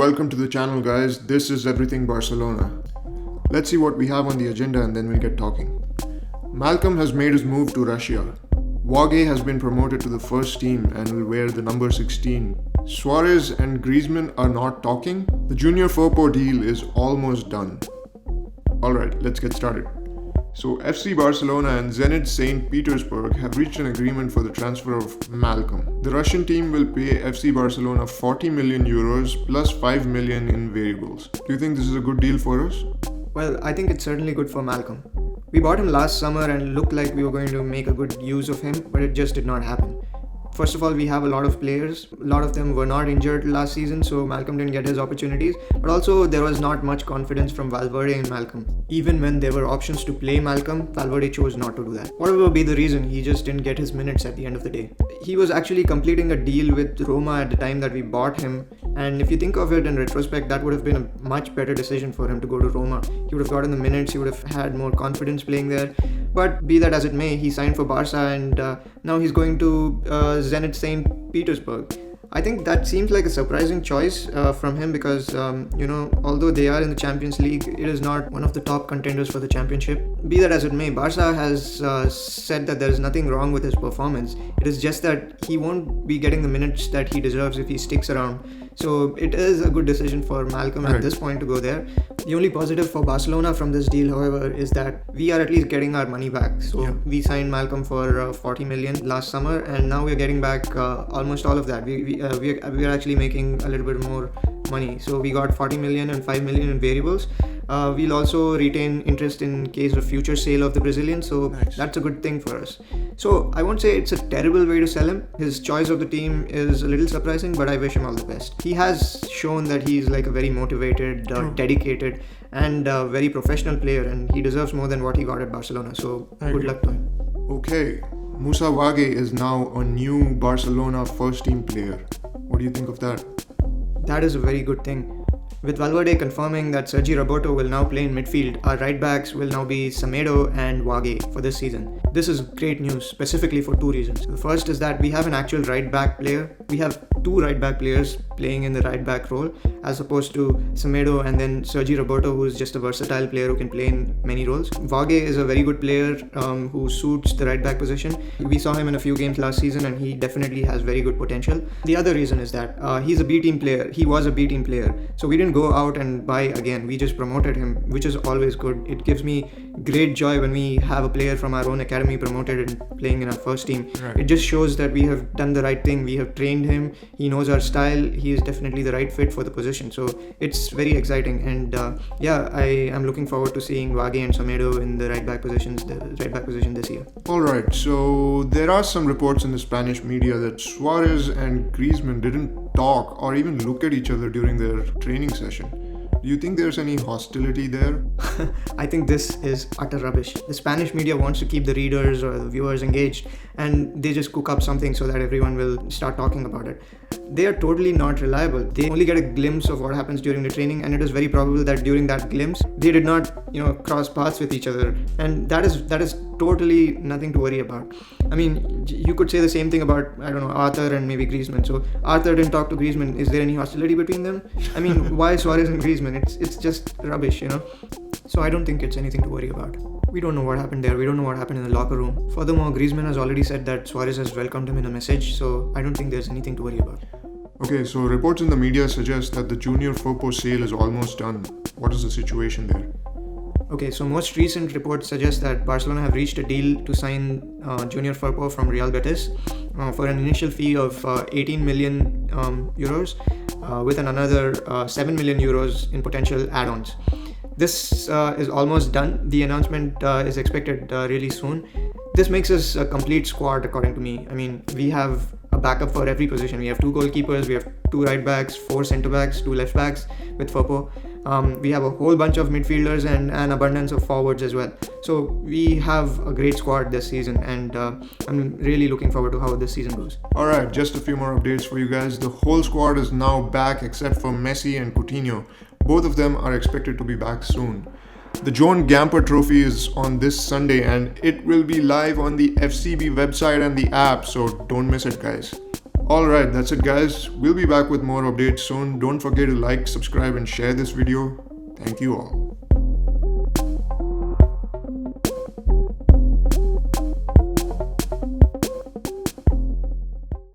welcome to the channel, guys. This is Everything Barcelona. Let's see what we have on the agenda and then we'll get talking. Malcom has made his move to Russia. Wague has been promoted to the first team and will wear the number 16. Suarez and Griezmann are not talking. The junior Firpo deal is almost done. Alright, let's get started. So FC Barcelona and Zenit St. Petersburg have reached an agreement for the transfer of Malcom. The Russian team will pay FC Barcelona 40 million euros plus 5 million in variables. Do you think this is a good deal for us? Well, I think it's certainly good for Malcom. We bought him last summer and looked like we were going to make a good use of him, but it just did not happen. First of all, we have a lot of players. A lot of them were not injured last season, so Malcom didn't get his opportunities. But also, there was not much confidence from Valverde in Malcom. Even when there were options to play Malcom, Valverde chose not to do that. Whatever be the reason, he just didn't get his minutes at the end of the day. He was actually completing a deal with Roma at the time that we bought him. And if you think of it in retrospect, that would have been a much better decision for him to go to Roma. He would have gotten the minutes, he would have had more confidence playing there. But be that as it may, he signed for Barca and now he's going to Zenit St. Petersburg. I think that seems like a surprising choice from him because, although they are in the Champions League, it is not one of the top contenders for the championship. Be that as it may, Barca has said that there is nothing wrong with his performance. It is just that he won't be getting the minutes that he deserves if he sticks around. So it is a good decision for Malcom at this point to go there. The only positive for Barcelona from this deal, however, is that we are at least getting our money back. So we signed Malcom for 40 million last summer and now we're getting back almost all of that. We are actually making a little bit more money. So we got 40 million and 5 million in variables. We'll also retain interest in case of future sale of the Brazilian. So That's a good thing for us. So I won't say it's a terrible way to sell him. His choice of the team is a little surprising, but I wish him all the best. He has shown that he's like a very motivated, dedicated and very professional player, and he deserves more than what he got at Barcelona. So good luck to him. Okay, Musa Wague is now a new Barcelona first team player. What do you think of that? That is a very good thing. With Valverde confirming that Sergi Roberto will now play in midfield, our right backs will now be Semedo and Wague for this season. This is great news, specifically for two reasons. The first is that we have an actual right back player. We have two right back players playing in the right back role, as opposed to Semedo and then Sergi Roberto, who is just a versatile player who can play in many roles. Wague is a very good player who suits the right back position. We saw him in a few games last season and he definitely has very good potential. The other reason is that he's a B team player. He was a B team player. So we didn't go out and buy again. We just promoted him, which is always good. It gives me great joy when we have a player from our own academy promoted and playing in our first team. Right. It just shows that we have done the right thing. We have trained him. He knows our style. He is definitely the right fit for the position. So it's very exciting. And I am looking forward to seeing Wague and Semedo in the right back position this year. Alright, so there are some reports in the Spanish media that Suarez and Griezmann didn't talk or even look at each other during their training session. Do you think there's any hostility there? I think this is utter rubbish. The Spanish media wants to keep the readers or the viewers engaged and they just cook up something so that everyone will start talking about it. They are totally not reliable. They only get a glimpse of what happens during the training, and it is very probable that during that glimpse they did not cross paths with each other, and that is totally nothing to worry about. I mean, you could say the same thing about Arthur and maybe Griezmann. So Arthur didn't talk to Griezmann. Is there any hostility between them? I mean, why Suarez and Griezmann? It's just rubbish, So I don't think it's anything to worry about. We don't know what happened there. We don't know what happened in the locker room. Furthermore, Griezmann has already said that Suarez has welcomed him in a message, so I don't think there's anything to worry about. Okay, so reports in the media suggest that the junior Firpo sale is almost done. What is the situation there? Okay, so most recent reports suggest that Barcelona have reached a deal to sign junior Firpo from Real Betis for an initial fee of 18 million euros with another 7 million euros in potential add-ons. This is almost done. The announcement is expected really soon. This makes us a complete squad, according to me. I mean, we have a backup for every position. We have 2 goalkeepers, we have 2 right backs, 4 centre backs, 2 left backs with Firpo. We have a whole bunch of midfielders and an abundance of forwards as well. So we have a great squad this season, and I'm really looking forward to how this season goes. Alright, just a few more updates for you guys. The whole squad is now back except for Messi and Coutinho. Both of them are expected to be back soon. The Joan Gamper trophy is on this Sunday and it will be live on the FCB website and the app, so don't miss it, guys. Alright, that's it guys. We'll be back with more updates soon. Don't forget to like, subscribe and share this video. Thank you all.